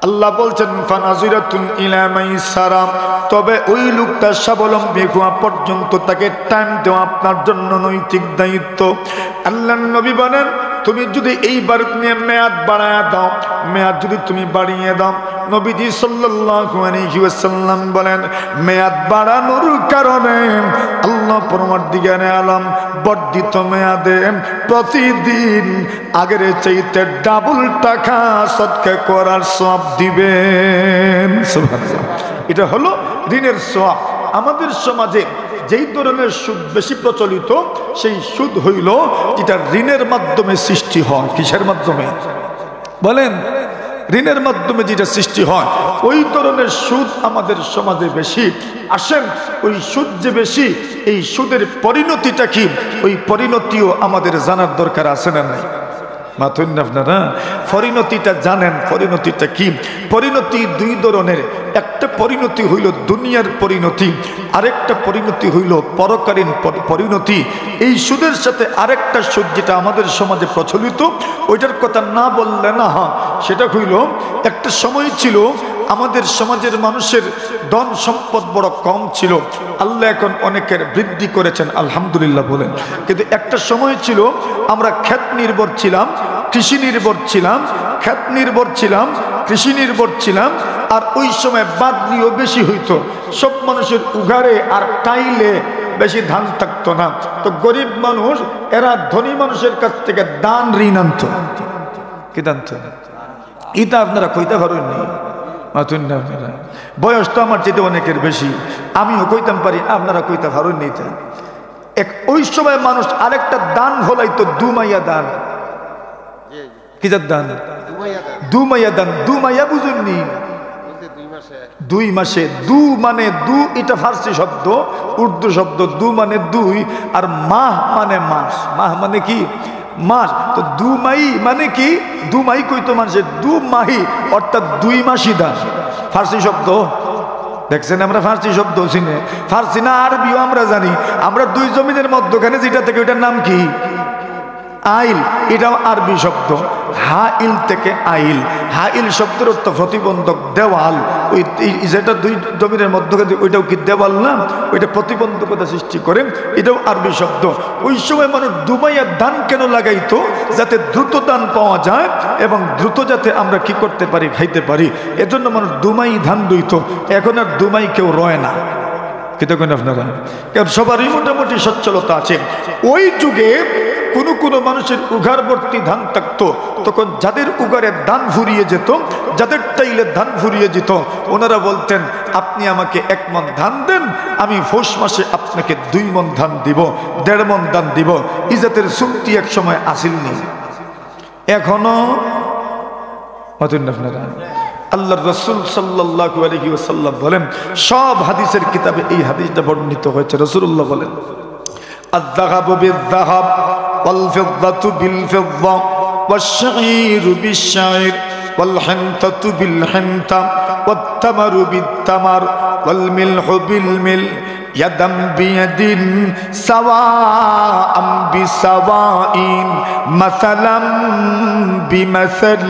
আল্লাহ বলছেন ফানাজিরাতুন ইলা মাইসারা, তবে ওই লোকটা স্বাবলম্বী হওয়া পর্যন্ত তাকে টাইম দেওয়া আপনার জন্য নৈতিক দায়িত্ব। আল্লাহর নবী বলেন তুমি যদি এইবার নিয়ে মেয়াদ বাড়ায় দাও, মেয়াদ যদি তুমি বাড়িয়ে দাও, নবীজি সাল্লাল্লাহু আলাইহি ওয়াসাল্লাম বলেন মেয়াদ বাড়ানোর কারণে আল্লাহ পরমার্দিগারে আলম বর্ধিত মেয়াদে প্রতিদিন আগের চাইতে ডাবল টাকা সদকা করার সওয়াব দিবেন। সুবহানাল্লাহ। এটা হলো ঋণের সওয়াব। আমাদের সমাজে যেই ধরনের সুদ বেশি প্রচলিত, সেই সুদ হইল যেটা ঋণের মাধ্যমে সৃষ্টি হয়। কিসের মাধ্যমে বলেন? ঋণের মাধ্যমে যেটা সৃষ্টি হয়, ওই ধরনের সুদ আমাদের সমাজে বেশি। আসেন, ওই সুদ যে বেশি, এই সুদের পরিণতিটা কি, ওই পরিণতিও আমাদের জানার দরকার আছে না নাই? মাথুন আপনারা পরিণতিটা জানেন? পরিণতিটা কি? পরিণতি দুই ধরনের। একটা পরিণতি হইল দুনিয়ার পরিণতি, আরেকটা পরিণতি হইল পরকালীন পরিণতি। এই সুদের সাথে আরেকটা সুদ যেটা আমাদের সমাজে প্রচলিত, ওইটার কথা না বললে না হয়। সেটা হইল একটা সময় ছিল আমাদের সমাজের মানুষের ধন সম্পদ বড় কম ছিল, আল্লাহ এখন অনেকের বৃদ্ধি করেছেন আলহামদুলিল্লাহ বলেন। কিন্তু একটা সময় ছিল আমরা ক্ষেত নির্ভর ছিলাম, কৃষি নির্ভর ছিলাম, ক্ষেত নির্ভর ছিলাম, কৃষি নির্ভর ছিলাম। আর ওই সময় বাদলিও বেশি হইতো, সব মানুষের উঘারে আর টাইলে বেশি ধান থাকতো না। তো গরিব মানুষ এরা ধনী মানুষের কাছ থেকে দান ঋণ আনত। কি আনত? এটা আপনারা কইতে পারেননি। বয়স তো আমার চেয়ে অনেকের বেশি, আমিও কইতাম পারি, আপনারা কইতে পারেননি। ওই সময় মানুষ আরেকটা দান হলাইতো, দুমাইয়া দান। কি দান? দুমাইয়া দান। দুমাইয়া বুঝুননি? 2 মাসে। দু মানে দু, এটা ফার্সি শব্দ, উর্দু শব্দ। দু মানে 2, আর মাহ মানে মাস। মাহ মানে কি? মাস। তো 2 মাই মানে কি? 2 মাই কইতো মানুষের 2 মাহি, অর্থাৎ 2 মাসি দান। ফার্সি শব্দ দেখছেন? আমরা ফার্সি শব্দ চিনি, ফার্সি না আরবিও আমরা জানি। আমরা 2 জমিনের মধ্যখানে যেটা থেকে ওইটার নাম কি? আইল। এটাও আরবি শব্দ। হাইল থেকে আইল। হাইল শব্দের অর্থ প্রতিবন্ধক, দেওয়াল। ওই যেটা 2 জমিনের মধ্যখানে, ওইটাও কি দেওয়াল না? ওইটা প্রতিবন্ধকতা সৃষ্টি করে, এটাও আরবি শব্দ। ওই সময় মানুষ দুমাইয়া দান কেন লাগাইতো? যাতে দ্রুত দান পাওয়া যায় এবং দ্রুত যাতে আমরা কি করতে পারি, খাইতে পারি। এজন্য মানুষ দুমাই ধান দইত। এখন আর দুমাই কেউ রয় না। কি দেখেন আপনারা? কারণ সবারই মোটামুটি সচ্ছলতা আছে। ওই যুগে কোন মানুষের উগার ভর্তি ধান থাকতো, তখন যাদের উগারে ধান ফুরিয়ে যেত, যাদের টাইলে ধান ফুরিয়ে যেত, ওনারা বলতেন আপনি আমাকে 1 মণ ধান দেন, আমি পৌষ মাসে আপনাকে 2 মণ ধান দিব, 1.5 মণ ধান দিব। ইজাতের চুক্তি এক সময় আসেননি, এখনো আপনারা। আল্লাহর রাসূল সাল্লাল্লাহু আলাইহি ওয়াসাল্লাম বলেন, সব হাদিসের কিতাবে এই হাদিসটা বর্ণিত হয়েছে। রাসূলুল্লাহ বলেন আয-যাহাবু বিয-যাহাব ওয়াল-ফিদ্দাতু বিল-ফিদ্দা ওয়াশ-শাঈরু বিশ-শাঈর ওয়াল-হিনতাতু বিল-হিনতা ওয়াত-তামারু বিত-তামার ওয়াল-মিলহু বিল-মিল ইয়াদাম বিয়াদিন সাওয়াআম বিসাওয়াইন মাসালাম বিমাসাল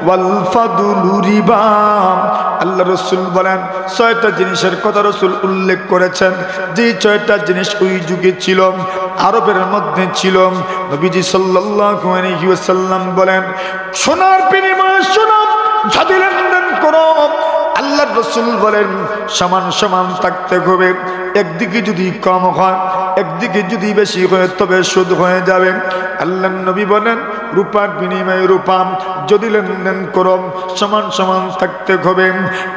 ওয়াল ফাদলু রিবা। আল্লাহ রাসূল বলেন 6টা জিনিসের কথা রাসূল উল্লেখ করেছেন, যে 6টা জিনিস ওই যুগে ছিল, আরবের মধ্যে ছিল। নবীজি সাল্লাল্লাহু আলাইহি ওয়াসাল্লাম বলেন সোনার বিনিময়ে সোনা যদি লেনদেন করো, আল্লাহর রাসূল বলেন সমান সমান থাকতে হবে। একদিকে যদি কম হয়, একদিকে যদি বেশি হয়, তবে সুদ হয়ে যাবে। আল্লাহর নবী বলেন রূপার বিনিময়ে রূপা যদি লেনদেন করো, সমান সমান থাকতে হবে।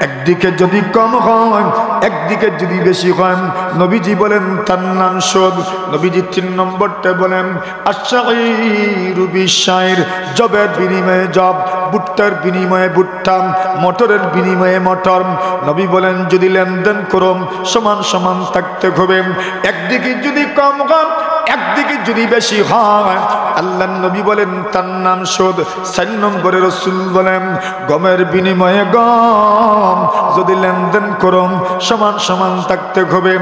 একদিকে যদি কম হয়, একদিকে যদি বেশি হয়, নবীজি বলেন তার নাম সুদ। নবীজি 3 নম্বরটা বলেন আশ-শাঈরু বিশ-শাঈর, জবের বিনিময়ে জব, ভুট্টার বিনিময়ে ভুট্টা, মটরের বিনিময়ে মটর। নবী বলেন যদি লেনদেন করো, সমান সমান থাকতে হবে। একদিকে যদি কম হয়, একদিকে যদি বেশি হয় আল্লাহর নবী বলেন তার নাম সুদ। 4 নম্বরে রাসূল বলেন গমের বিনিময়ে গম যদি লেনদেন করো সমান সমান থাকতে হবে।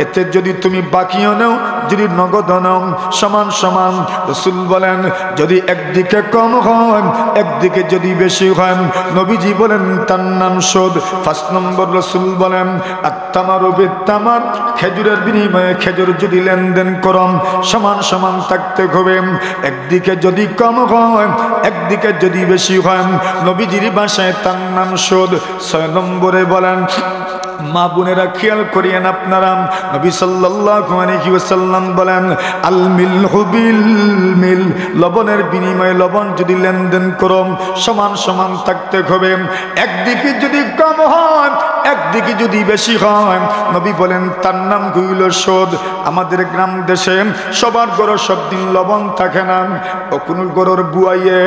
এতে যদি তুমি বাকিও নাও যদি নগদ নাও সমান সমান। রাসূল বলেন যদি একদিকে কম হয় একদিকে যদি বেশি হয় নবীজি বলেন তার নাম সুদ। 5 নম্বর রাসূল বলেন আত-তামারু বিত-তামার, খেজুরের বিনিময়ে খেজুর যদি লেনদেন করো সমান সমান থাকতে হবে। একদিকে যদি কম হয় একদিকে যদি বেশি হয় নবীজির ভাষায় তার নাম সুদ। 6 নম্বরে বলেন মা বোনেরা খেয়াল করিয়েন আপনারা নবী সাল্লাল্লাহু আলাইহি ওয়াসাল্লাম বলেন আল মিলহু বিল মিল, লবণের বিনিময়ে লবণ যদি লেনদেন করো সমান সমান থাকতে হবে। একদিকে যদি কম হয় একদিকে যদি বেশি হয় নবী বলেন তার নাম হইল সুদ। আমাদের গ্রাম দেশে সবার গরো সব দিন লবণ থাকে না, ও কোন গরুর বুয়াইয়ে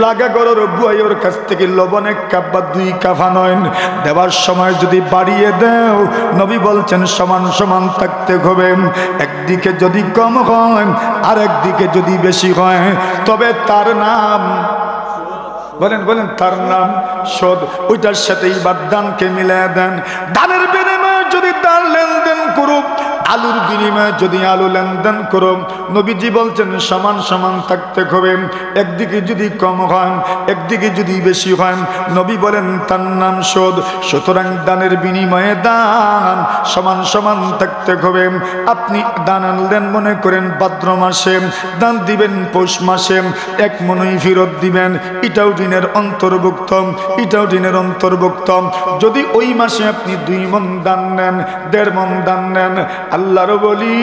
লাগা গরুর বুয়াইয়ের কাছ থেকে লবণ 1 কাপ বা 2 কাপ আনেন, দেওয়ার সময় যদি বাড়িয়ে দেও নবী বলছেন সমান সমান থাকতে হবে। একদিকে যদি কম হয় আর একদিকে যদি বেশি হয় তবে তার নাম বলেন বলেন তার নাম সুদ। ওইটার সাথে এবার দানকে মিলিয়ে দেন। দানের বিনিময়ে যদি দান লেনদেন করো, আলুর বিনিময়ে যদি আলু লেনদেন করো নবীজি বলছেন সমান সমান থাকতে হবে। একদিকে যদি কম হয় একদিকে যদি বেশি হয় নবী বলেন তার নাম সুদ। সুতরাং দানের বিনিময়ে দান সমান সমান থাকতে হবে। আপনি দান আনলেন মনে করেন ভাদ্র মাসে, দান দিবেন পৌষ মাসে, 1 মণই ফেরত দিবেন, এটাও দিনের অন্তর্ভুক্ত, এটাও দিনের অন্তর্ভুক্ত। যদি ওই মাসে আপনি 2 মণ দান নেন 1.5 মণ দান নেন আল্লাহর বলি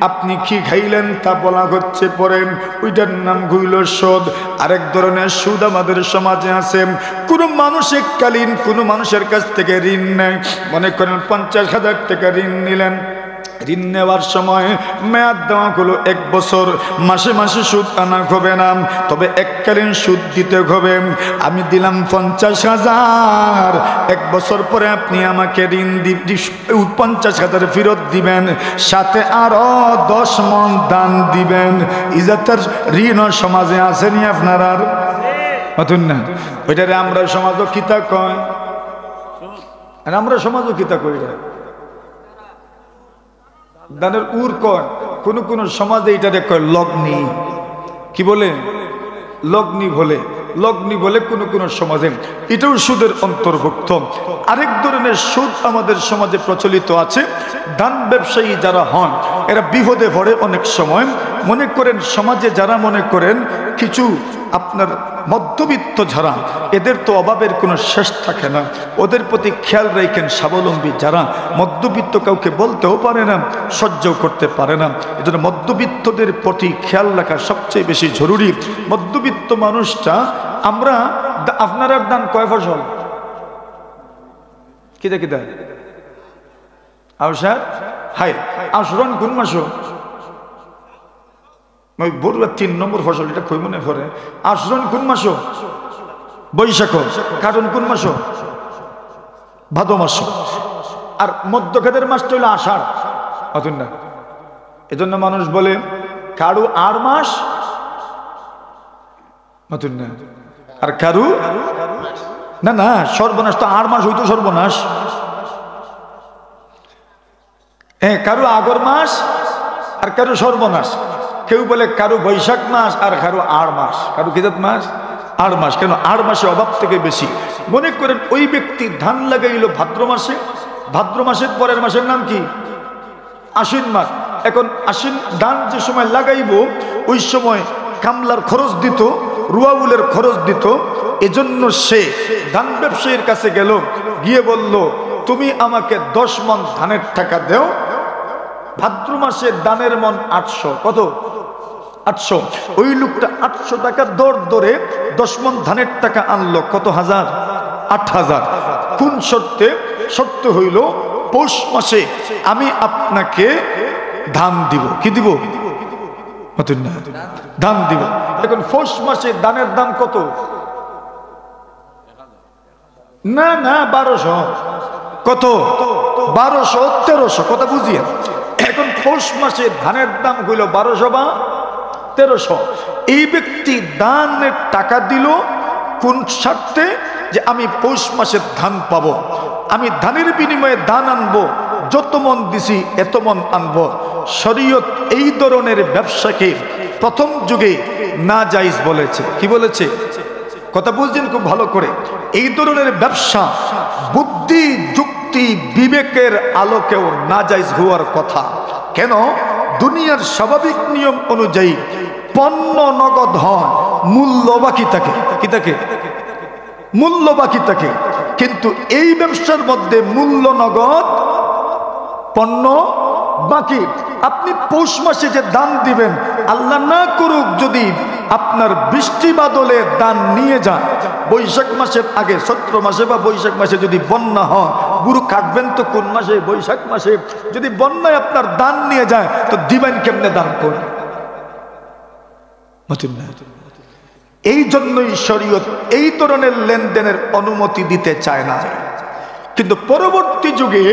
আপনি কি খাইলেন তা বলা হচ্ছে পরে, ওইটার নাম হইল সুদ। আরেক ধরনের সুদ আমাদের সমাজে আছে। কোন মানুষ এককালীন কোন মানুষের কাছ থেকে ঋণ নেয়, মনে করেন 50,000 টাকা ঋণ নিলেন, ঋণ নেওয়ার সময় মেয়াদ দেওয়া হলো 1 বছর, মাসে মাসে সুদ আনা হবে না, তবে এককালীন সুদ দিতে হবে। আমি দিলাম 50,000, 1 বছর পরে আপনি আমাকে ঋণ 50,000 ফেরত দিবেন, সাথে আরো 10 মণ দান দিবেন। ইজাতের ঋণ সমাজে আসেনি আপনার আর নতুন না? ওইটারে আমরা সমাজও কিতা কয়, আমরা সমাজও কিতা কই দানের উর কয়, কোন কোন সমাজে এটারে কয় লগ্নি। কি বলে? লগ্নি বলে, লগ্নি বলে কোন কোন সমাজে। এটাও সুদের অন্তর্ভুক্ত। আরেক ধরনের সুদ আমাদের সমাজে প্রচলিত আছে। দান ব্যবসায়ী যারা হন এরা বিপদে পড়ে অনেক সময়। মনে করেন সমাজে যারা মনে করেন কিছু আপনার মধ্যবিত্ত যারা, এদের তো অভাবের কোনো শেষ থাকে না, ওদের প্রতি খেয়াল রাখেন। স্বাবলম্বী যারা মধ্যবিত্ত কাউকে বলতেও পারে না, সহ্যও করতে পারে না, এজন্য মধ্যবিত্তদের প্রতি খেয়াল রাখা সবচেয়ে বেশি জরুরি। মধ্যবিত্ত মানুষটা আমরা আপনারা দান কয় ফসল কিদা কিদা আউসার হাই আশরণ কোন মাসও বড়ুয়া 3 নম্বর ফসল, এটা কই মনে পড়ে। আশ্রণ কোন মাসও? বৈশাখ। কারণ কোন মাসও? ভাদ্র মাস। আর মধ্যখানের মাসটা হলো আষাঢ়, অতুন না? এজন্য মানুষ বলে কারু 8 মাস, অতুন না? আর কারু না না সর্বনাশ তো 8 মাস হইতো সর্বনাশ। হ্যাঁ, কারু আগর মাস আর কারু সর্বনাশ। কেউ বলে কারো বৈশাখ মাস আর কারো 8 মাস, কারো কিজাত মাস 8 মাস। কেন? 8 মাসে অভাব থেকে বেশি। মনে করেন ওই ব্যক্তি ধান লাগাইল ভাদ্র মাসে, ভাদ্র মাসের পরের মাসের নাম কি? আশ্বিন মাস। এখন আশ্বিন ধান যে সময় লাগাইব ওই সময় কামলার খরচ দিত, রুয়াউলের খরচ দিত। এজন্য সে ধান ব্যবসায়ীর কাছে গেল, গিয়ে বলল তুমি আমাকে 10 মণ ধানের টাকা দেও। ভাদ্র মাসে দানের মন 800। কত? 800। ওই লোকটা 800 টাকা দর ধরে 10 মণ ধানের টাকা আনলো। কত হাজার? 8,000। কোন শর্তে? শর্ত হইল পৌষ মাসে আমি আপনাকে ধান দিব। কি দিব? ধান দিব। এখন পৌষ মাসে দানের দাম কত? না না 1200। কত? 1200 1300। কথা বুঝিয়ে এখন পৌষ মাসে ধানের দাম হইল 1200 বা 1300। এই ব্যক্তি দানের টাকা দিল কোন স্বার্থে? যে আমি পৌষ মাসের ধান পাবো, আমি ধানের বিনিময়ে দান আনবো, যত মন দিছি এত মন আনবো। শরীয়ত এই ধরনের ব্যবসাকে প্রথম যুগে না জায়েজ বলেছে। কি বলেছে? কথা বুঝছেন খুব ভালো করে। এই ধরনের ব্যবসা বুদ্ধি যুক্তি বিবেকের আলোকেও না জায়েজ হওয়ার কথা। কেন? দুনিয়ার স্বাভাবিক নিয়ম অনুযায়ী পণ্য নগদ হয়, মূল্য বাকি থাকে। কি থাকে? মূল্য বাকি থাকে। কিন্তু এই ব্যবসার মধ্যে মূল্য নগদ, পণ্য বাকি। আপনি পৌষ মাসে যে দান দিবেন, আল্লাহ না করুক যদি আপনার বৃষ্টি বাদলে দান নিয়ে যান, বৈশাখ মাসের আগে চৈত্র মাসে বা বৈশাখ মাসে যদি বন্যা হয়, গুরু কাটবেন তো কোন মাসে? বৈশাখ মাসে। যদি বন্যায় আপনার দান নিয়ে যায় তো দিবেন কেমনে দান করে? এই জন্যই শরীয়ত এই ধরনের লেনদেনের অনুমতি দিতে চায় না। কিন্তু পরবর্তী যুগে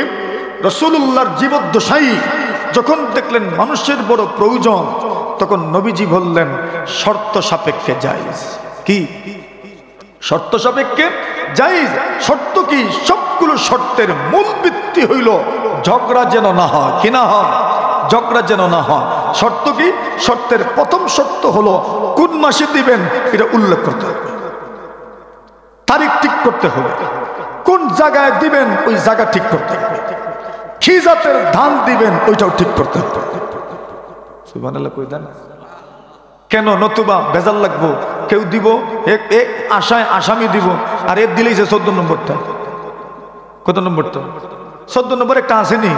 রাসূলুল্লাহর জীবদ্দশায় যখন দেখলেন মানুষের বড় প্রয়োজন, তখন নবীজি বললেন শর্ত সাপেক্ষে জায়েজ। কি শর্ত সাপেক্ষে জায়েজ? শর্ত কি? সবগুলো শর্তের মূল ভিত্তি হইল ঝগড়া যেন না হয়। কি না হয়? ঝগড়া যেন না হয়। শর্ত কি? শর্তের প্রথম শর্ত হলো কোন মাসে দিবেন এটা উল্লেখ করতে হবে, তারিখ ঠিক করতে হবে। কোন জায়গায় দিবেন ওই জায়গা ঠিক করতে হবে। কি জাতের ধান দিবেন ওইটাও ঠিক করতে হবে। সুবহানাল্লাহ কই দেন কেন? নতুবা ভেজাল লাগবো। কেউ দিব এক আশায় আসামি দিব, আর এর দিলেই যে 14 নম্বরটা। কত নম্বরটা? 14 নম্বর একটা আসেনি,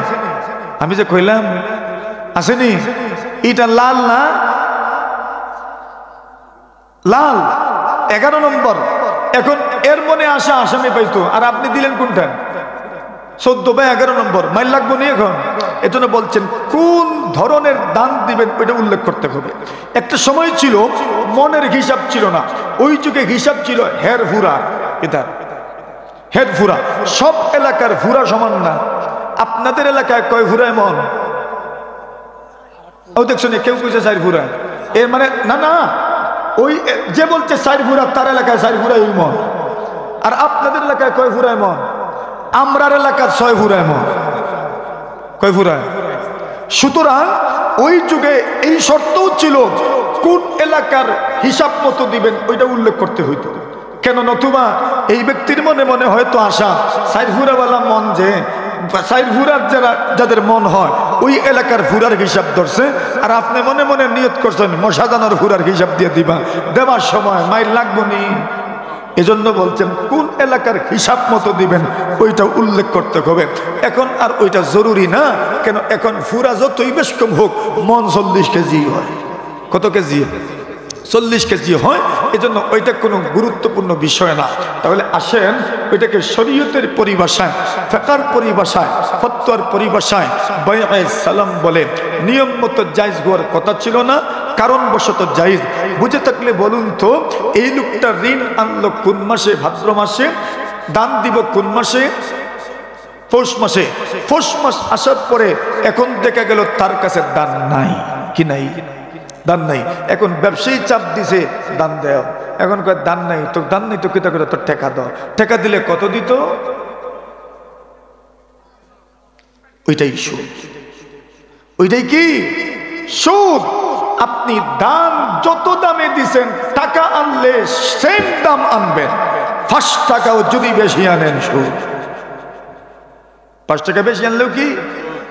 আমি যে কইলাম আসেনি, এটা লাল না? লাল 11 নম্বর। এখন এর মনে আসা আসামি পাইতো, আর আপনি দিলেন কোনটা? 14 বা 11 নম্বর। মাইল লাগবো নি এখন? এজন্য বলছেন কোন ধরনের দান দিবেন ওইটা উল্লেখ করতে হবে। একটা সময় ছিল মনের হিসাব ছিল না, ওই যুগে হিসাব ছিল হের ফুরা। এটা হের ফুরা। সব এলাকার ফুরা সমান না। আপনাদের এলাকায় কয় ফুরায় মন? ও দেখছো না, কেউ কইছে 4 ফুরা। এর মানে না না, ওই যে বলছে 4 ফুরা তার এলাকায় 4 ফুরাই মন, আর আপনাদের এলাকায় কয় ফুরায় মন? আমরার এলাকার 6 ফুরায় মন। কয় ফুরায়? সুতরাং ওই যুগে এই শর্তও ছিল কোন এলাকার হিসাব মতো দিবেন ওইটা উল্লেখ করতে হইতো। কেন? নতুবা এই ব্যক্তির মনে মনে হয়তো আশা 4 ফুরাওয়ালা মন, যে 4 ফুরার যাদের মন হয় ওই এলাকার ফুরার হিসাব ধরছে, আর আপনি মনে মনে নিয়ত করছেন মশাদানোর ফুরার হিসাব দিয়ে দিবা, দেওয়ার সময় মাইল লাগবো নি। এজন্য বলছেন কোন এলাকার হিসাব মতো দিবেন ওইটা উল্লেখ করতে হবে। এখন আর ওইটা জরুরি না। কেন? এখন ফুরা যতই বেশ কম হোক, মন 40 কেজি হয়। কত কেজি? 40 কেজি হয়। এজন্য ওইটা কোনো গুরুত্বপূর্ণ বিষয় না। তাহলে আসেন ওইটাকে শরীয়তের পরিভাষায়, ফিকহের পরিভাষায়, ফতোয়ার পরিভাষায় বাইআয়ে সালাম বলে। নিয়ম মতো জায়েজ হওয়ার কথা ছিল না, কারণবশত জায়েজ। বুঝে থাকলে বলুন তো, এই লোকটা ঋণ আনলো কোন মাসে? ভাদ্র মাসে। দান দিব কোন মাসে? পৌষ মাসে। পৌষ মাস আসার পরে এখন দেখা গেল তার কাছে দান নাই। কি নাই? দান নাই। এখন ব্যবসায়ী চাপ দিছে দান দেও। এখন কয় দান নাই তো, দান নাই তো কিতা করে? তোর টাকা দাও। টাকা দিলে কত দিত? ওইটাই সুদ। ওইটাই কি? সুদ। আপনি দান যত দামে দিছেন, টাকা আনলে সেম দাম আনবেন। 5 টাকাও যদি বেশি আনেন সুদ। 5 টাকা বেশি আনলেও কি?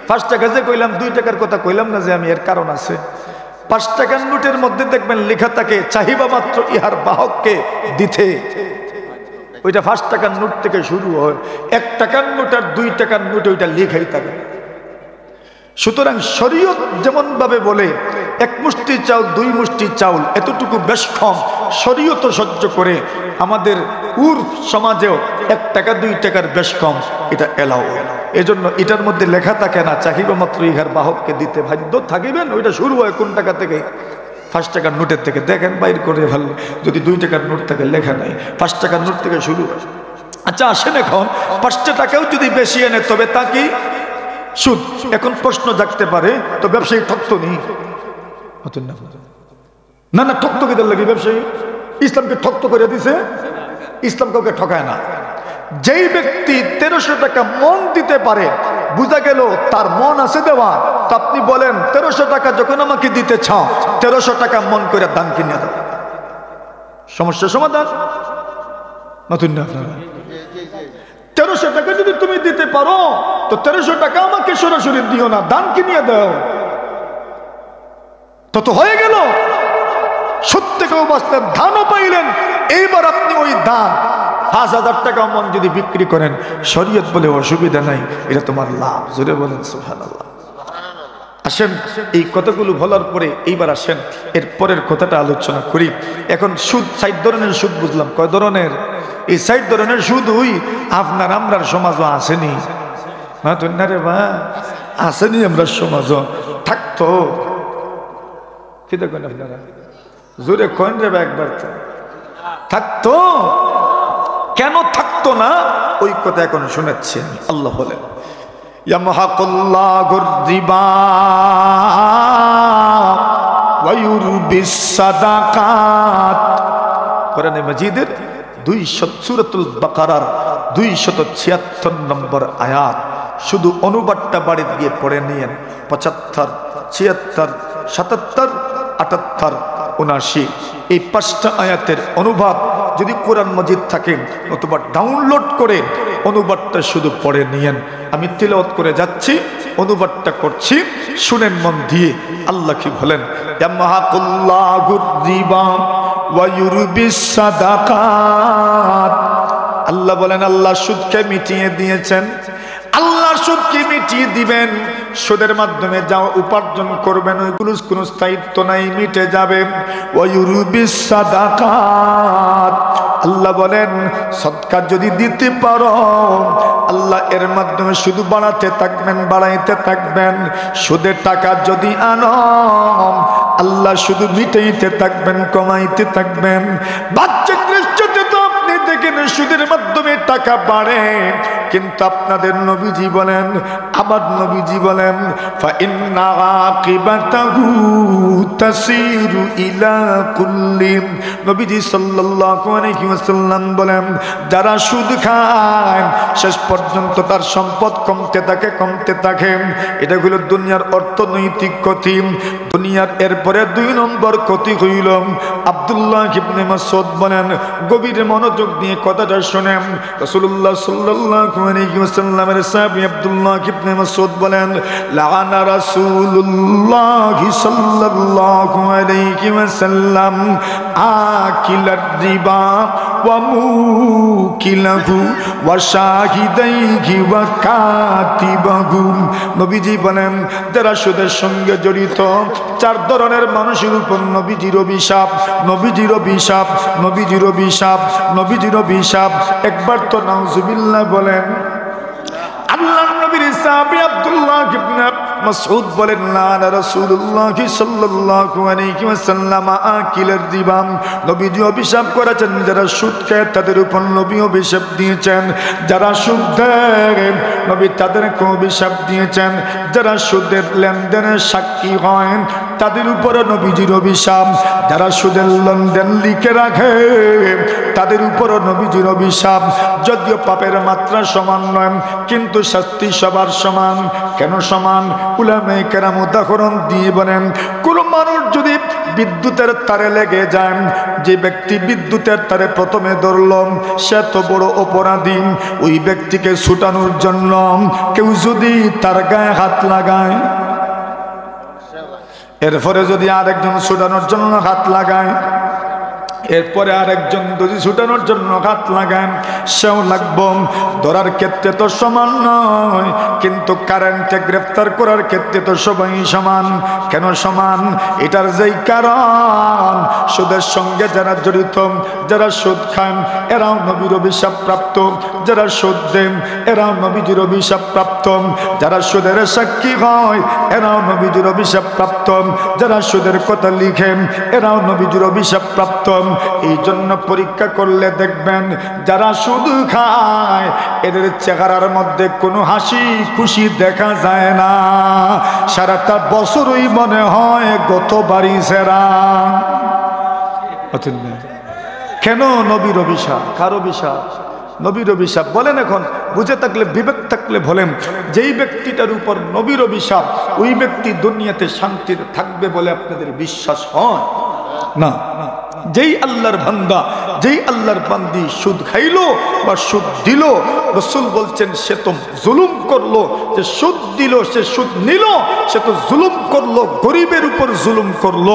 5 টাকা যে কইলাম, 2 টাকার কথা কইলাম না যে আমি, এর কারণ আছে। 5 টাকার নোটের মধ্যে দেখবেন লেখা থাকে চাহিবা মাত্র ইহার বাহককে দিতে। ওইটা 5 টাকার নোট থেকে শুরু হয়। 1 টাকার নোট আর 2 টাকার নোটে ওইটা লেখাই থাকে। সুতরাং শরীয়ত যেমন ভাবে বলে 1 মুষ্টি চাউল 2 মুষ্টি চাউল এতটুকু বেশ কম, শরীয়ত সহ্য করে। আমাদের উর্ফ সমাজেও 1 টাকা 2 টাকার বেশ কম, এটা এলাও। এজন্য এটার মধ্যে লেখা থাকে না চাহিবা মাত্র ইহার বাহককে দিতে বাধ্য থাকিবেন। ওইটা শুরু হয় কোন টাকা থেকে? 5 টাকার নোটের থেকে। দেখেন বাইর করে ভালো, যদি 2 টাকার নোট থেকে লেখা নাই, 5 টাকার নোট থেকে শুরু হয়। আচ্ছা আসেন, এখন 5 টাকাও যদি বেশি এনে তবে তা কি? সুদ। এখন প্রশ্ন জাগতে পারে, তো ব্যবসায়ী ঠকতো নি? না না, ঠকতো কি লাগে ব্যবসায়ী? ইসলামকে ঠকতো করে দিছে? ইসলাম কাউকে ঠকায় না। যেই ব্যক্তি 1300 টাকা মন দিতে পারে, বুঝা গেল তার মন আছে দেওয়া, তো আপনি বলেন 1300 টাকা যখন আমাকে দিতে চাও, 1300 টাকা মন করে দান কিনে দাও, সমস্যার সমাধান। নতুন না আপনারা? 1300 টাকা যদি তুমি দিতে পারো, তো 1300 টাকা আমাকে সরাসরি দিও না, দান কিনিয়ে দাও, তো হয়ে গেল। সত্যি কেউ বাঁচলেন, ধানও পাইলেন। এইবার আপনি ওই দান 5000 টাকা মন যদি বিক্রি করেন, শরীয়ত বলে অসুবিধা নাই, এটা তোমার লাভ। জোরে বলেন সুবহানাল্লাহ। আসেন, এই কথাগুলো বলার পরে এইবার আসেন এর পরের কথাটা আলোচনা করি। এখন সুদ 60 ধরনের সুদ বুঝলাম। কয় ধরনের? এই 60 ধরনের সুদ ওই আপনার আমরার সমাজও আসেনি। না তো না রে ভাই, আসেনি আমরা সমাজও। থাকতো কি দেখেন আপনারা? জোরে কয়েন রে ভাই একবার। থাকতো। কেন থাকতো না ওই কথা এখন শোনাচ্ছি আমি। আল্লাহ বলেন ইয়ামহাকুল্লাহুর রিবা ওয়া ইউরবিস সাদাকাত। কোরআনে মাজিদের সূরাতুল বাকারার 276 নম্বর আয়াত। শুধু অনুবাদটা বাড়ি গিয়ে পড়ে নিয়েন। 75, 76, 77, 78, 79 এই 5টা আয়াতের অনুবাদ যদি কোরআন মাজিদ থাকে, অথবা ডাউনলোড করে অনুবাদটা শুধু পড়ে নিয়েন। আমি তিলাওয়াত করে যাচ্ছি, অনুবাদটা করছি, শুনেন মন দিয়ে। আল্লাহ কি বলেন? ইয়ামহাকুল্লাহুর রিবা ওয়া ইউরবিস সাদাকাত। আল্লাহ বলেন আল্লাহ সুদকে মিটিয়ে দিয়েছেন। আল্লাহ সুদকে মিটিয়ে দিবেন। সুদের মাধ্যমে যা উপার্জন করবেন ওইগুলো কোনো স্থায়িত্ব নাই, মিটে যাবে। ওয়া ইউরবিস সাদাকাত। আল্লাহ বলেন সদকা যদি দিতে পারো, আল্লাহ এর মাধ্যমে শুধু বাড়াতে থাকবেন, বাড়াইতে থাকবেন। সুদের টাকা যদি আনো, আল্লাহ শুধু মিটাইতে থাকবেন, কমাইতে থাকবেন। বাচ্চা খ্রিস্টতে তো আপনি দেখেন সুদের মাধ্যমে টাকা বাড়ে, কিন্তু আপনাদের নবীজি বলেন, আমার নবীজি বলেন ফা ইন্না আকিবাতাহু তাসিরু ইলা কুল্লি। নবীজি সাল্লাল্লাহু আলাইহি ওয়াসাল্লাম বলেন, যারা সুদ খায় শেষ পর্যন্ত তার সম্পদ কমতে থাকে, কমতে থাকে। এটা হলো দুনিয়ার অর্থনৈতিক ক্ষতি। দুনিয়ার এরপরে 2 নম্বর ক্ষতি হইল। আব্দুল্লাহ ইবনে মাসউদ বলেন, গভীর মনোযোগ দিয়ে কথাটা শুনেন। রাসূলুল্লাহ সাল্লাল্লাহু আলাইহি ওয়াসাল্লামের সাহাবী আব্দুল্লাহ ইবনে মাসউদ বলেন, লাআনা রাসূলুল্লাহ সাল্লাল্লাহু আলাইহি ওয়াসাল্লাম আকিলার রিবা ওয়া মুকিলাহু ওয়া শাহিদাইহি ওয়া কাতিবাহু। নবীজি বলেন, যারা সুদের সঙ্গে জড়িত 4 ধরনের মানুষের উপর নবীজির অভিশাপ, নবীজির অভিশাপ, নবীজির অভিশাপ, নবীজির অভিশাপ। একবার তো নাউজুবিল্লাহ বলেন। আল্লাহর নবীর সাহাবী আব্দুল্লাহ ইবনে মাসউদ বলেন, না রাসূলুল্লাহ সাল্লাল্লাহু আলাইহি ওয়াসাল্লাম আকিলার রিবা। নবীজি অভিশাপ করেছেন যারা সুদ খায়, তাদের উপর নবী অভিশাপ দিয়েছেন। যারা সুদ দেয় নবী তাদেরকে অভিশাপ দিয়েছেন। যারা সুদের লেনদেনের সাক্ষী হয় তাদের উপরে নবীজির অভিশাপ। যারা সুদের লেনদেন লিখে রাখে তাদের উপরে নবীজির অভিশাপ। যদিও পাপের মাত্রা সমান নয়, কিন্তু শাস্তি সবার সমান। কেন সমান? উলামায়ে কেরাম উদাহরণ দিয়ে বলেন, কোন মানুষ যদি বিদ্যুতের তারে লেগে যায়, যে ব্যক্তি বিদ্যুতের তারে প্রথমে ধরল সে তো বড় অপরাধী। ওই ব্যক্তিকে ছুটানোর জন্য কেউ যদি তার গায়ে হাত লাগায়, এরপরে যদি আরেকজন ছুটানোর জন্য হাত লাগায়, এরপরে আরেকজন যদি ছুটানোর জন্য হাত লাগান, সেও লাগব। ধরার ক্ষেত্রে তো সমান নয়, কিন্তু কারেন্টে গ্রেফতার করার ক্ষেত্রে তো সবাই সমান। কেন সমান? এটার যেই কারণ, সুদের সঙ্গে যারা জড়িত, যারা সুদ খান এরাও নবীর অভিশাপ প্রাপ্ত। যারা সুদ দেন এরাও নবীজির অভিশাপ প্রাপ্ত। যারা সুদের সাক্ষী হয় এরাও নবীজির অভিশাপ প্রাপ্ত। যারা সুদের কথা লিখেন এরাও নবীজির অভিশাপ প্রাপ্ত। এই জন্য পরীক্ষা করলে দেখবেন যারা সুদ খায় এদের চেহারার মধ্যে কোনো হাসি খুশি দেখা যায় না, সারাটা বছরই মনে হয় গত বাড়ি সেরা। কেন? নবীর অভিশাপ। কার অভিশাপ? নবীর অভিশাপ। বলেন এখন, বুঝে থাকলে বিবেক থাকলে বলেন, যেই ব্যক্তিটার উপর নবীর অভিশাপ ওই ব্যক্তি দুনিয়াতে শান্তিতে থাকবে বলে আপনাদের বিশ্বাস হয় না? যেই আল্লাহর বান্দা, যেই আল্লাহর বান্দি সুদ খাইলো বা সুদ দিল, রাসূল বলছেন সে তো জুলুম করলো। যে সুদ দিল, সে সুদ নিল, সে তো জুলুম করলো, গরিবের উপর জুলুম করলো।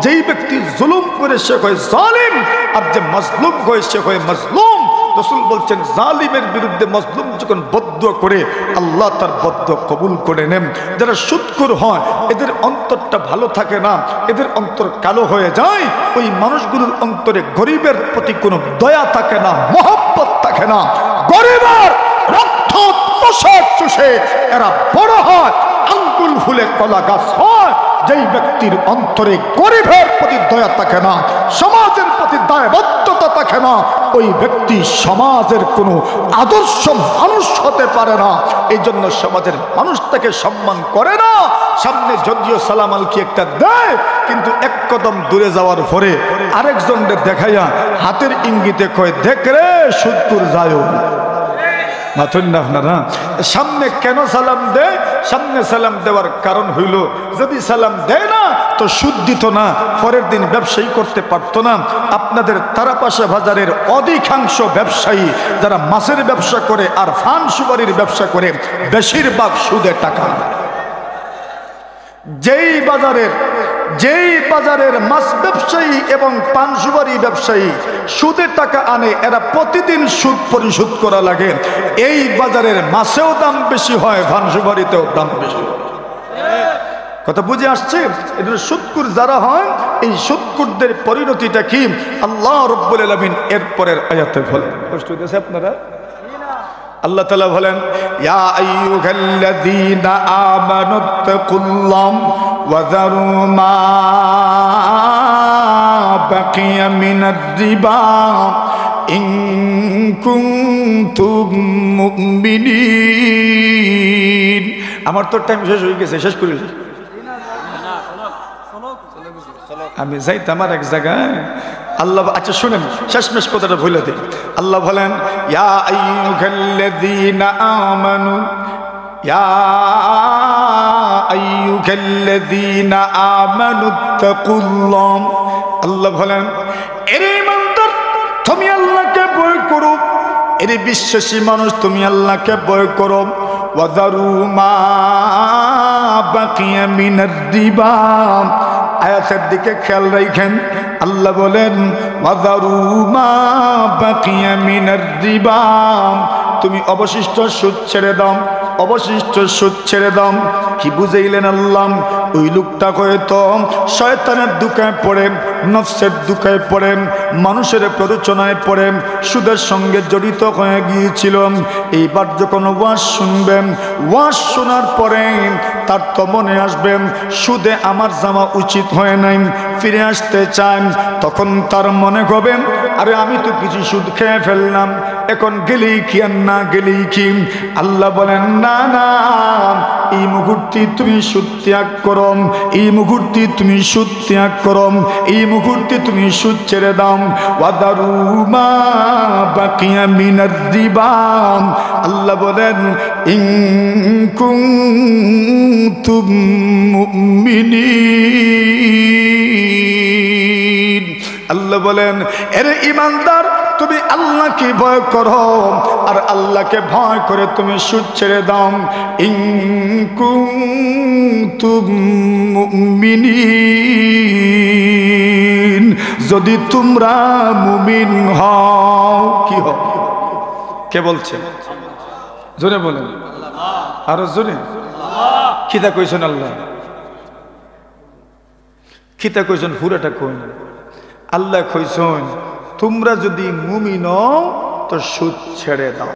যেই ব্যক্তি জুলুম করে সে হয় জালিম, আর যে মাজলুম হয় সে হয় মাজলুম। রাসূল বলছেন জালিমের বিরুদ্ধে মাজলুম যখন বদদুয়া করে আল্লাহ তার বদদুয়া কবুল করে নেন। যারা সুদখোর হয় এদের অন্তরটা ভালো থাকে না, এদের অন্তর কালো হয়ে যায়। ওই মানুষগুলোর অন্তরে গরিবের প্রতি কোনো দয়া থাকে না, মহব্বত থাকে না। গরিবের রক্ত চুষে এরা বড় হয়, আঙ্গুল ফুলে কলা গাছ হয়। যেই ব্যক্তির অন্তরে গরিবের প্রতি দয়া থাকে না, সমাজের প্রতি দায়বদ্ধতা থাকে না, ওই ব্যক্তি সমাজের কোনো আদর্শ মানুষ হতে পারে না। এই জন্য সমাজের মানুষ তাকে সম্মান করে না। সামনে যদিও সালাম আলকি একটা দেয়, কিন্তু এক কদম দূরে যাওয়ার পরে আরেকজনকে দেখাইয়া হাতের ইঙ্গিতে কয়, দেখ রে সুদপুর যায়। আপনারা সামনে কেন সালাম দেয়? সামনে সালাম দেওয়ার কারণ হইল, যদি সালাম দেয় না তো সুদ দিত না, পরের দিন ব্যবসায়ী করতে পারত না। আপনাদের তারাপাশা বাজারের অধিকাংশ ব্যবসায়ী যারা মাছের ব্যবসা করে আর ফান সুপারির ব্যবসা করে, বেশিরভাগ সুদে টাকা। যেই বাজারের মাছ ব্যবসায়ী এবং পান সুপারি ব্যবসায়ী সুদে টাকা আনে, এরা প্রতিদিন সুদ পরিশোধ করা লাগে। এই বাজারের মাছেও দাম বেশি হয়, পান সুপারিতেও দাম বেশি। কথা বুঝে আসছে? এটা সুদখোর যারা হয়, এই সুদখোরদের পরিণতিটা কি আল্লাহ রাব্বুল আলামিন এর পরের আয়াতে বলেন। কষ্ট হইতেছে আপনারা? আল্লাহ তাআলা বলেন, ইয়া আইয়ুহাল্লাযীনা আমানুত্তাকুল্লাহ ওয়া যারু মা বাকিয়া মিনার রিবা ইন কুনতুম মুমিনিন। আমার তো টাইম শেষ হয়ে গেছে, শেষ করি। আমি যাইতাম আর এক জায়গায়। আল্লাহ, আচ্ছা শুনেন, শেষমেশ কথাটা ভুলে দিই। আল্লাহ বলেন, ইয়া আইয়ুহাল্লাযীনা আমানু, ইয়া আইয়ুহাল্লাযীনা আমানুত্তাকুল্লাহ। আল্লাহ বলেন, এরে ইমানদার, তুমি আল্লাহকে ভয় করো। এরে বিশ্বাসী মানুষ, তুমি আল্লাহকে ভয় করো। ওয়া যারু মা বাকিয়া মিনার রিবা। আয়াতের দিকে খেয়াল রাখেন। আল্লাহ বলেন, ওয়াযারু মা বাকিয়া মিনার রিবা, তুমি অবশিষ্ট সুদ ছেড়ে দাও, অবশিষ্ট সুদ ছেড়ে দাও। কি বুঝাইলেন আল্লাহ? ওই লোকটা হয়তো শয়তানের দুকায় পড়ে, নফসের দুকায় পড়ে, মানুষের প্ররোচনায় পড়ে সুদের সঙ্গে জড়িত হয়ে গিয়েছিল। এইবার যখন ওয়াজ শুনবেন, ওয়াজ শোনার পরে তার তো মনে আসবে সুদে আমার যাওয়া উচিত হয় নাই, ফিরে আসতে চান। তখন তার মনে হবে, আরে আমি তো কিছু সুদ খেয়ে ফেললাম, এখন গেলেই কি আর না গেলেই কি। আল্লাহ বলেন, না না, এই মুহূর্তে তুমি সুদ ত্যাগ করো, এই মুহূর্তে তুমি সুদ ত্যাগ করো, এই মুহূর্তে তুমি সুদ ছেড়ে দাও। ওয়াদারু মা বাকিয়া মিনার রিবা। আল্লাহ বলেন, ইন কুনতুম মুমিনিন। আল্লাহ বলেন, এরে ইমানদার, তুমি আল্লাহকে ভয় করো, আর আল্লাহকে ভয় করে তুমি সুদ ছেড়ে দাও। ইন কুনতুম মুমিনিন, যদি তোমরা মুমিন হও। কি হও? কে বলছে? জোরে বলেন, আরো জোরে। খিতা কইছেন আল্লাহ, খিতা কইছেন, পুরাটা কই না। আল্লাহ কইছেন, তোমরা যদি মুমিন হও তো সুদ ছেড়ে দাও।